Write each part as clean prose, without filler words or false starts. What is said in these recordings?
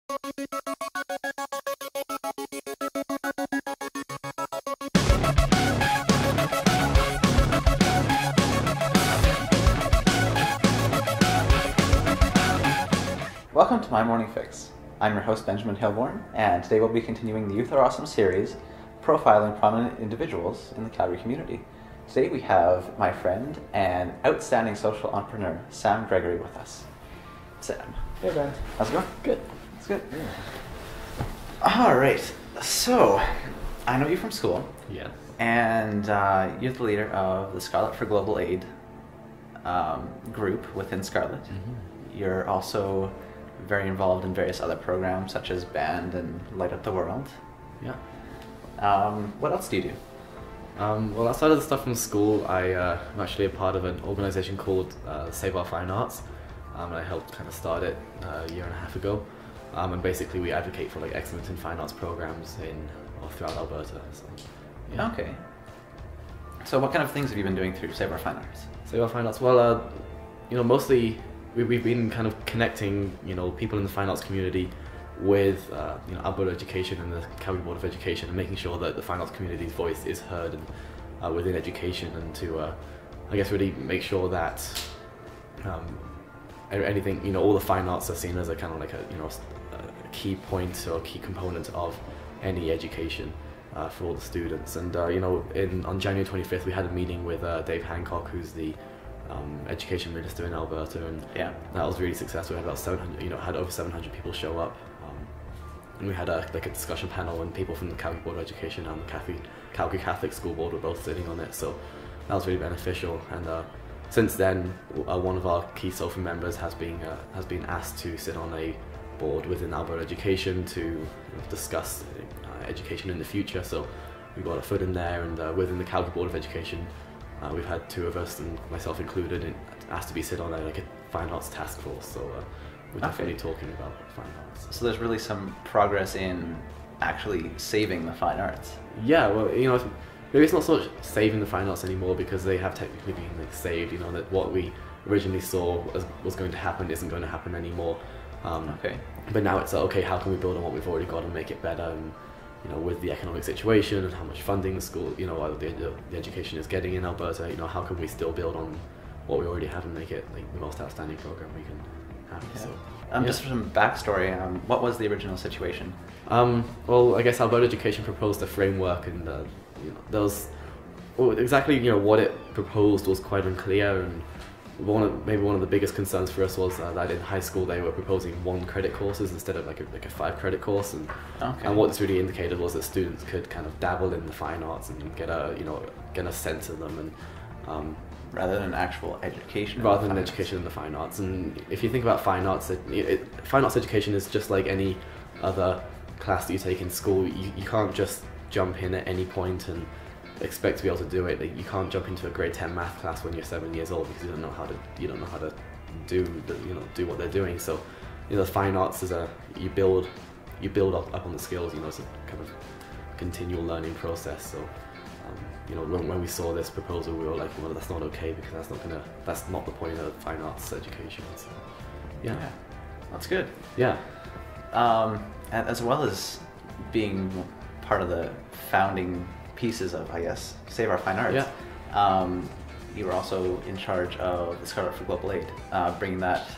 Welcome to My Morning Fix. I'm your host, Benjamin Hilborn, and today we'll be continuing the Youth Are Awesome series, profiling prominent individuals in the Calgary community. Today we have my friend and outstanding social entrepreneur, Sam Gregory, with us. Sam. Hey, Ben. How's it going? Good. It's good. Yeah. All right. So, I know you from school. Yeah. And you're the leader of the Scarlet for Global Aid group within Scarlet. Mm-hmm. You're also very involved in various other programs such as Band and Light Up the World. Yeah. What else do you do? Well, outside of the stuff from school, I'm actually a part of an organisation called Save Our Fine Arts. And I helped kind of start it a year and a half ago. And basically we advocate for like excellence in fine arts programs throughout Alberta. So, yeah. Okay. So what kind of things have you been doing through Save Our Fine Arts? Save Our Fine Arts, well, mostly we've been kind of connecting, people in the fine arts community with, Alberta Education and the Calgary Board of Education, and making sure that the fine arts community's voice is heard and within education, and to, I guess, really make sure that anything, all the fine arts are seen as a kind of like a key point or key component of any education for all the students. And on January 25th we had a meeting with Dave Hancock, who's the education minister in Alberta, and yeah, that was really successful. We had about 700, had over 700 people show up, and we had a discussion panel, and people from the Calgary Board of Education and the Calgary Catholic School Board were both sitting on it, so that was really beneficial. And since then, one of our key social members has been asked to sit on a board within Alberta Education to discuss education in the future. So we got a foot in there, and within the Calgary Board of Education, we've had two of us, and myself included, asked to be sit on a fine arts task force. So we're definitely talking about fine arts. So there's really some progress in actually saving the fine arts. Yeah, well, maybe it's not so much saving the fine arts anymore, because they have technically been saved. That what we originally saw was going to happen isn't going to happen anymore. Okay. But now it's okay, how can we build on what we've already got and make it better? And with the economic situation and how much funding the school, the education is getting in Alberta, how can we still build on what we already have and make it the most outstanding program we can have? Yeah. So, Just for some backstory, what was the original situation? Well, I guess Alberta Education proposed a framework, and there was exactly what it proposed was quite unclear, and one of the biggest concerns for us was that in high school they were proposing 1 credit courses instead of like a 5 credit course, and what this really indicated was that students could kind of dabble in the fine arts and get a sense of them, and rather than actual education. Rather than education in the fine arts. And if you think about fine arts, fine arts education is just like any other class that you take in school. You can't just jump in at any point and expect to be able to do it. You can't jump into a grade 10 math class when you're 7 years old, because you don't know how to do what they're doing. So fine arts is you build up on the skills. It's a kind of continual learning process. So when we saw this proposal, we were like, well, that's not okay, because that's not the point of fine arts education. So yeah, that's good. Yeah. As well as being part of the founding pieces of, I guess, Save Our Fine Arts. Yeah. You were also in charge of the Scarlet for Global Aid, bringing that.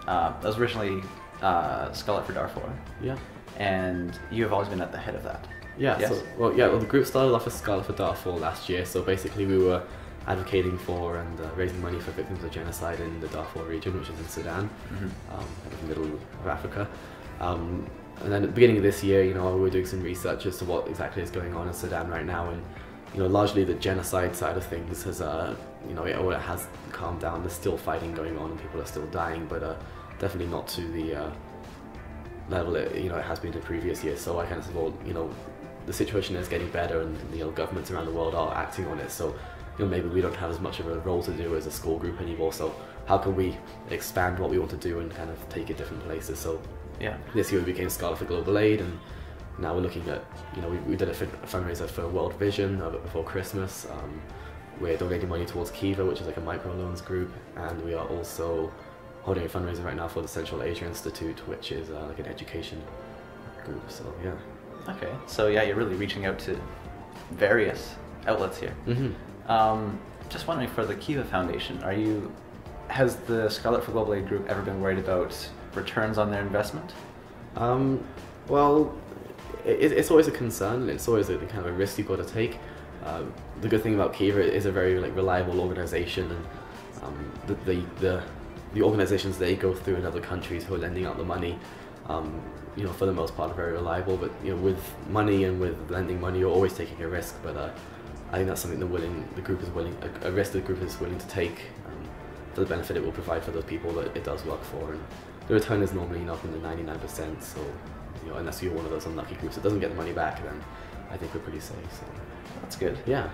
That was originally Scarlet for Darfur. Yeah. And you have always been at the head of that. Yeah. Yes? Well, the group started off as Scarlet for Darfur last year. So basically, we were advocating for and raising money for victims of genocide in the Darfur region, which is in Sudan, in the middle of Africa. And then at the beginning of this year, we were doing some research as to what exactly is going on in Sudan right now, and largely the genocide side of things has, it has calmed down. There's still fighting going on, and people are still dying, but definitely not to the level it has been in previous years. So I kind of said, well, the situation is getting better, and governments around the world are acting on it. So maybe we don't have as much of a role to do as a school group anymore. So how can we expand what we want to do and kind of take it different places? So yeah, this year we became Scarlet for Global Aid, and now we're looking at, we did a fundraiser for World Vision before Christmas. We're donating money towards Kiva, which is like a microloans group, and we are also holding a fundraiser right now for the Central Asia Institute, which is like an education group. So yeah. Okay, so yeah, you're really reaching out to various outlets here. Just wondering, for the Kiva Foundation, has the Scarlet for Global Aid group ever been worried about returns on their investment? Well, it's always a concern. It's always a kind of a risk you've got to take. The good thing about Kiva is a very reliable organization, and the organizations they go through in other countries who are lending out the money, for the most part, are very reliable. But with money and with lending money, you're always taking a risk. But I think that's something a risk the group is willing to take for the benefit it will provide for those people that it does work for. And the return is normally up in the 99%. So unless you're one of those unlucky groups that doesn't get the money back, then I think we're pretty safe. So that's good. Yeah.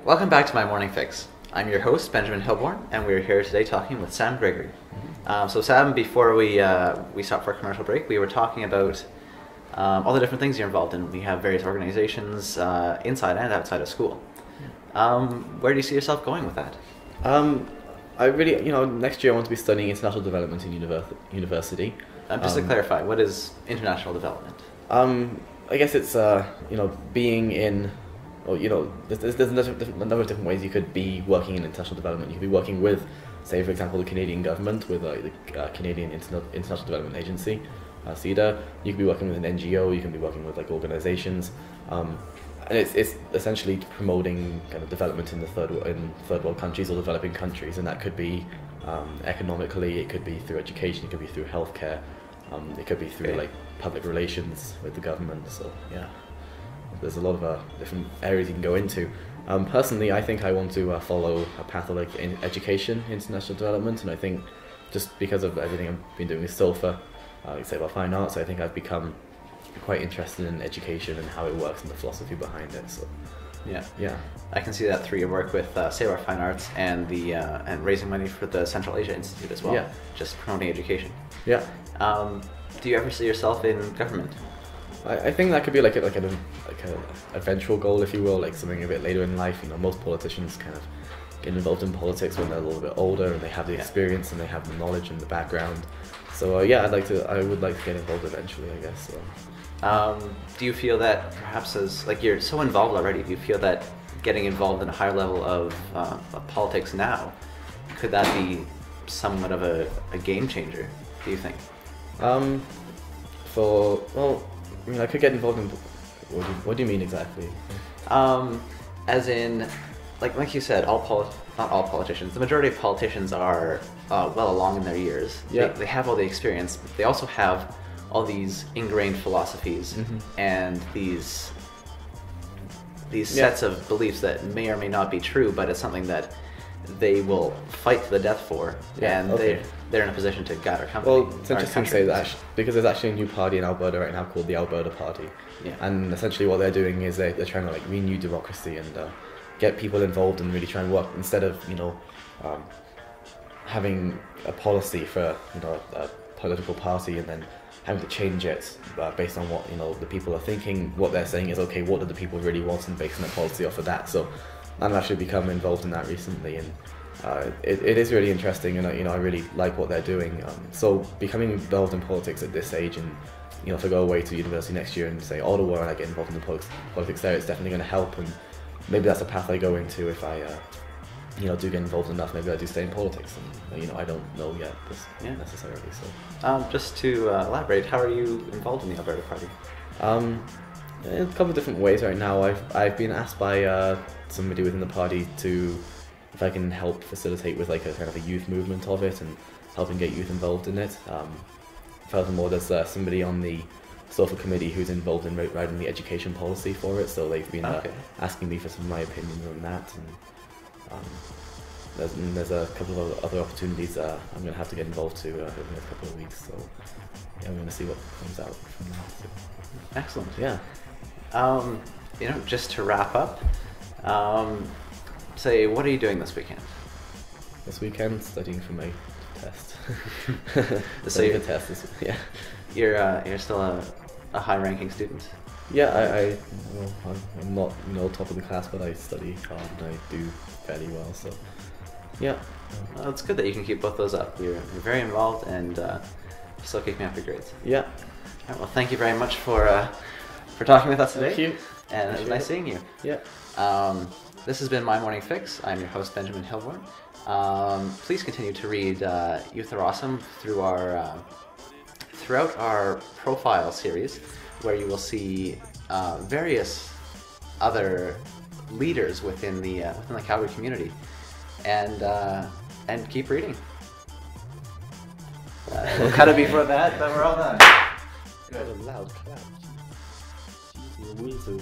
Welcome back to my Morning Fix. I'm your host, Benjamin Hilborn, and we're here today talking with Sam Gregory. So Sam, before we stopped for a commercial break, we were talking about all the different things you're involved in. We have various organizations inside and outside of school. Where do you see yourself going with that? I really, next year I want to be studying international development in university. Just to clarify, what is international development? I guess it's, being in... Well, there's a number of different ways you could be working in international development. You could be working with, say, for example, the Canadian government, with the Canadian International Development Agency, CEDA. You could be working with an NGO. You can be working with organizations, and it's essentially promoting kind of development in third world countries or developing countries, and that could be economically, it could be through education, it could be through healthcare, it could be through public relations with the government. So yeah. There's a lot of different areas you can go into. Personally, I think I want to follow a path of in education, international development, and I think just because of everything I've been doing with SOFA, say about fine arts, I think I've become quite interested in education and how it works and the philosophy behind it. So yeah, I can see that through your work with Save Our Fine Arts and the and raising money for the Central Asia Institute as well. Yeah, just promoting education. Yeah. Do you ever see yourself in government? I think that could be like a eventual goal, if you will, like something a bit later in life. Most politicians kind of get involved in politics when they're a little bit older and they have the experience and they have the knowledge and the background. So I would like to get involved eventually, I guess. So. Do you feel that perhaps you're so involved already, do you feel that getting involved in a higher level of politics now, could that be somewhat of a game changer, do you think? I mean, I could get involved in. What do you mean exactly? As in, like you said, not all politicians. The majority of politicians are well along in their years. Yeah. They have all the experience. But they also have all these ingrained philosophies and these sets of beliefs that may or may not be true, but it's something that they will fight to the death for, and they're in a position to guide our company. Well, it's interesting to say that because there's actually a new party in Alberta right now called the Alberta Party, and essentially what they're doing is they're trying to like renew democracy and get people involved and really try and work instead of having a policy for a political party and then having to change it based on what the people are thinking. What they're saying is, okay, what do the people really want, and basing their policy off of that. So I've actually become involved in that recently, and it is really interesting, and I really like what they're doing. So becoming involved in politics at this age, and if I go away to university next year and say Ottawa and I get involved in the politics there, it's definitely going to help, and maybe that's a path I go into if I do get involved enough. Maybe I do stay in politics, and I don't know yet necessarily. So just to elaborate, how are you involved in the Alberta Party? In a couple of different ways right now. I've been asked by somebody within the party if I can help facilitate with like a kind of a youth movement of it and helping get youth involved in it. Furthermore, there's somebody on the SOFA committee who's involved in writing the education policy for it, so they've been asking me for some of my opinions on that. And there's a couple of other opportunities I'm going to have to get involved to over the next couple of weeks. So I'm going to see what comes out from that. Excellent. Yeah. Just to wrap up, say, what are you doing this weekend? This weekend, studying for my test. So you're test. Yeah. You're still a high-ranking student. Yeah, I'm not top of the class, but I study hard and I do fairly well. So yeah. Well, it's good that you can keep both those up. You're very involved and still keeping up your grades. Yeah. All right, well, thank you very much for talking with us today. Thank you. And it was nice seeing you. Yeah. This has been My Morning Fix. I'm your host, Benjamin Hilborn. Please continue to read Youth Are Awesome throughout our profile series, where you will see various other leaders within the Calgary community, and keep reading. We'll cut it before that, but we're all done. What a loud clap. Jeez,